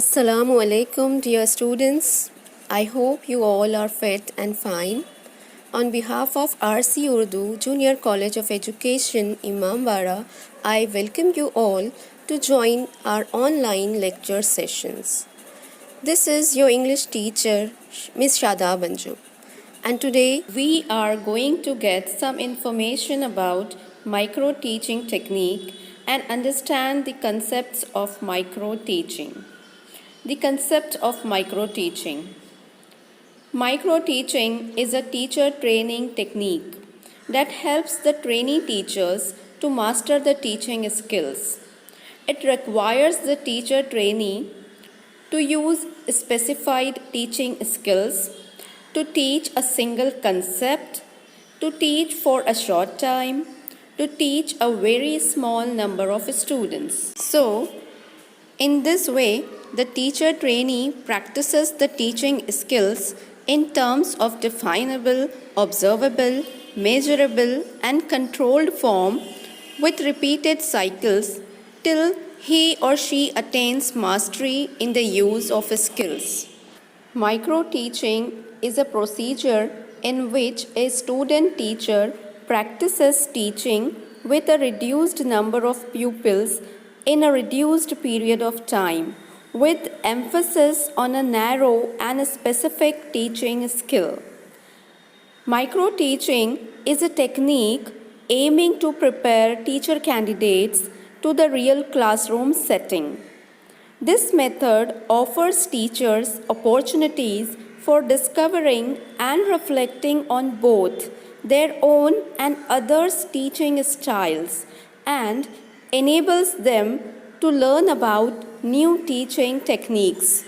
Assalamu alaikum, dear students. I hope you all are fit and fine. On behalf of RC Urdu Junior College of Education, Imambara, I welcome you all to join our online lecture sessions. This is your English teacher, Ms. Shada Banju. And today we are going to get some information about micro teaching technique and understand the concepts of micro teaching. The concept of micro teaching. Micro teaching is a teacher training technique that helps the trainee teachers to master the teaching skills. It requires the teacher trainee to use specified teaching skills, to teach a single concept, to teach for a short time, to teach a very small number of students. So, in this way, the teacher trainee practices the teaching skills in terms of definable, observable, measurable, and controlled form with repeated cycles till he or she attains mastery in the use of skills. Micro teaching is a procedure in which a student teacher practices teaching with a reduced number of pupils in a reduced period of time, with emphasis on a narrow and specific teaching skill. Micro teaching is a technique aiming to prepare teacher candidates to the real classroom setting. This method offers teachers opportunities for discovering and reflecting on both their own and others' teaching styles and enables them to learn about new teaching techniques.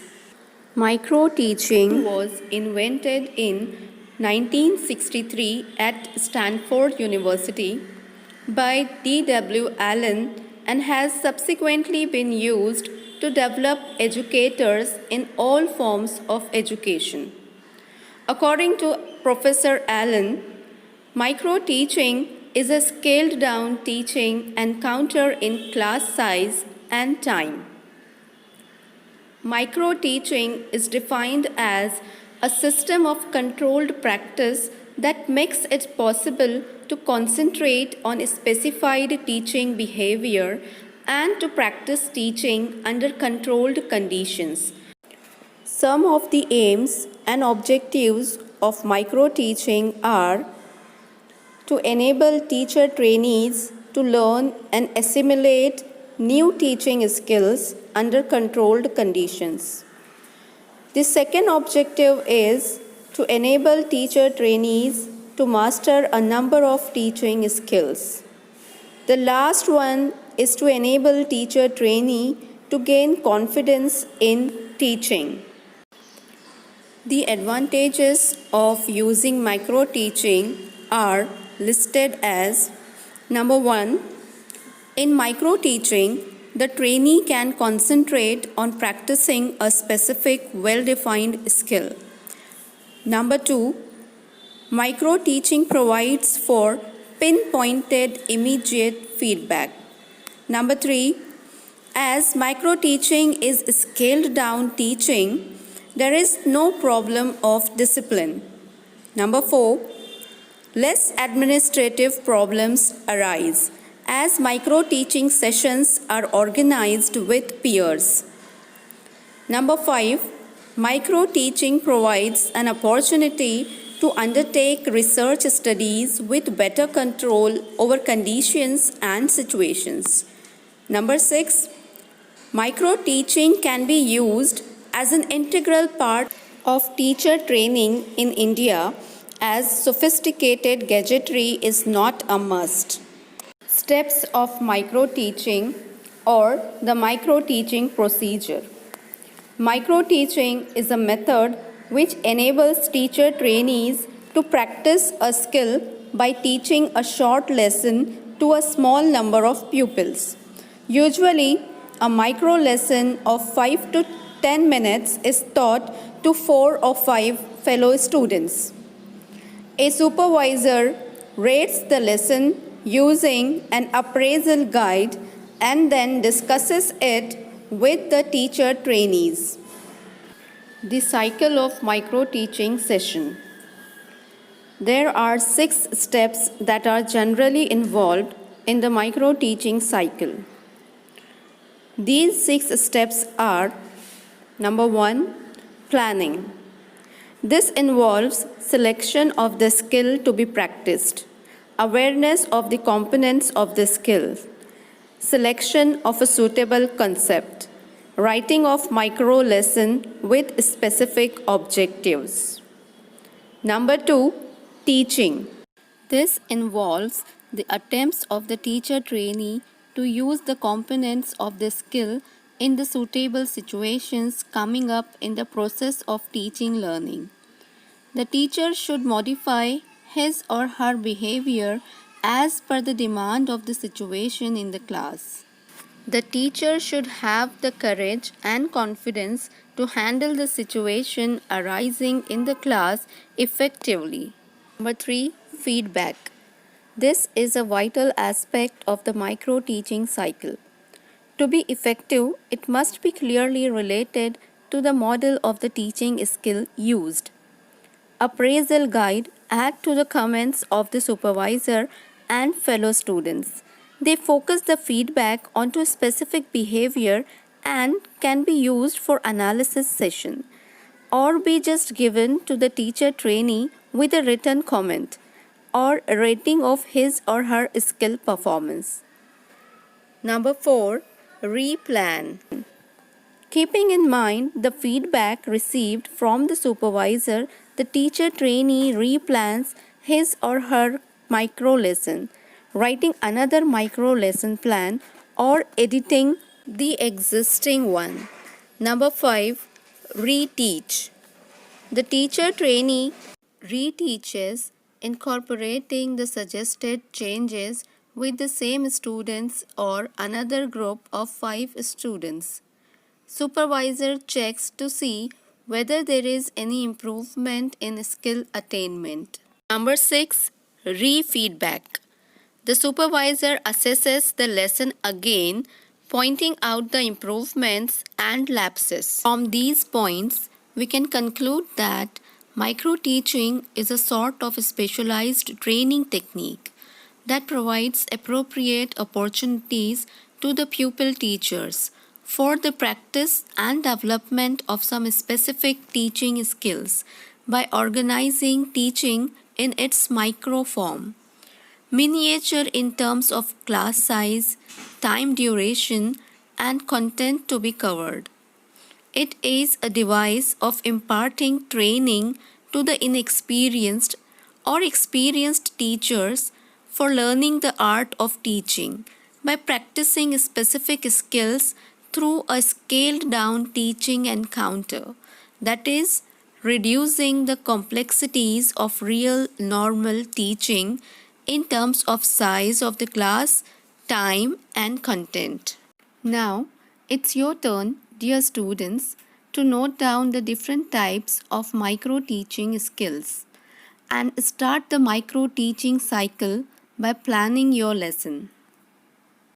Micro teaching was invented in 1963 at Stanford University by D.W. Allen and has subsequently been used to develop educators in all forms of education. According to Professor Allen, micro teaching is a scaled down teaching encounter in class size and time. Micro teaching is defined as a system of controlled practice that makes it possible to concentrate on a specified teaching behavior and to practice teaching under controlled conditions. Some of the aims and objectives of micro teaching are to enable teacher trainees to learn and assimilate new teaching skills under controlled conditions. The second objective is to enable teacher trainees to master a number of teaching skills. The last one is to enable teacher trainee to gain confidence in teaching. The advantages of using micro teaching are listed as: number 1, in micro teaching, the trainee can concentrate on practicing a specific well-defined skill. Number 2, micro teaching provides for pinpointed immediate feedback. Number 3, as micro teaching is scaled down teaching, there is no problem of discipline. Number 4, less administrative problems arise as micro teaching sessions are organized with peers. Number 5, micro teaching provides an opportunity to undertake research studies with better control over conditions and situations. Number 6, micro teaching can be used as an integral part of teacher training in India, as sophisticated gadgetry is not a must. Steps of micro teaching or the micro teaching procedure. Micro teaching is a method which enables teacher trainees to practice a skill by teaching a short lesson to a small number of pupils. Usually, a micro lesson of 5 to 10 minutes is taught to 4 or 5 fellow students. A supervisor rates the lesson using an appraisal guide and then discusses it with the teacher trainees. The cycle of micro teaching session. There are 6 steps that are generally involved in the micro teaching cycle. These 6 steps are: number 1, planning. This involves selection of the skill to be practiced, awareness of the components of the skill, selection of a suitable concept, writing of micro lesson with specific objectives. Number 2, teaching. This involves the attempts of the teacher trainee to use the components of the skill in the suitable situations coming up in the process of teaching learning. The teacher should modify his or her behavior as per the demand of the situation in the class. The teacher should have the courage and confidence to handle the situation arising in the class effectively. Number 3, feedback. This is a vital aspect of the micro teaching cycle. To be effective, it must be clearly related to the model of the teaching skill used. Appraisal guide add to the comments of the supervisor and fellow students. They focus the feedback onto specific behavior and can be used for analysis session or be just given to the teacher trainee with a written comment or a rating of his or her skill performance. Number 4, replan. Keeping in mind the feedback received from the supervisor, the teacher trainee replans his or her micro lesson, writing another micro lesson plan or editing the existing one. Number 5, reteach. The teacher trainee reteaches, incorporating the suggested changes with the same students or another group of 5 students. Supervisor checks to see whether there is any improvement in skill attainment. Number 6, re-feedback. The supervisor assesses the lesson again, pointing out the improvements and lapses. From these points, we can conclude that micro-teaching is a sort of specialized training technique that provides appropriate opportunities to the pupil teachers for the practice and development of some specific teaching skills by organizing teaching in its micro form. Miniature in terms of class size, time duration, and content to be covered. It is a device of imparting training to the inexperienced or experienced teachers for learning the art of teaching by practicing specific skills through a scaled down teaching encounter, that is, reducing the complexities of real normal teaching in terms of size of the class, time, and content. Now, it's your turn, dear students, to note down the different types of micro teaching skills and start the micro teaching cycle by planning your lesson.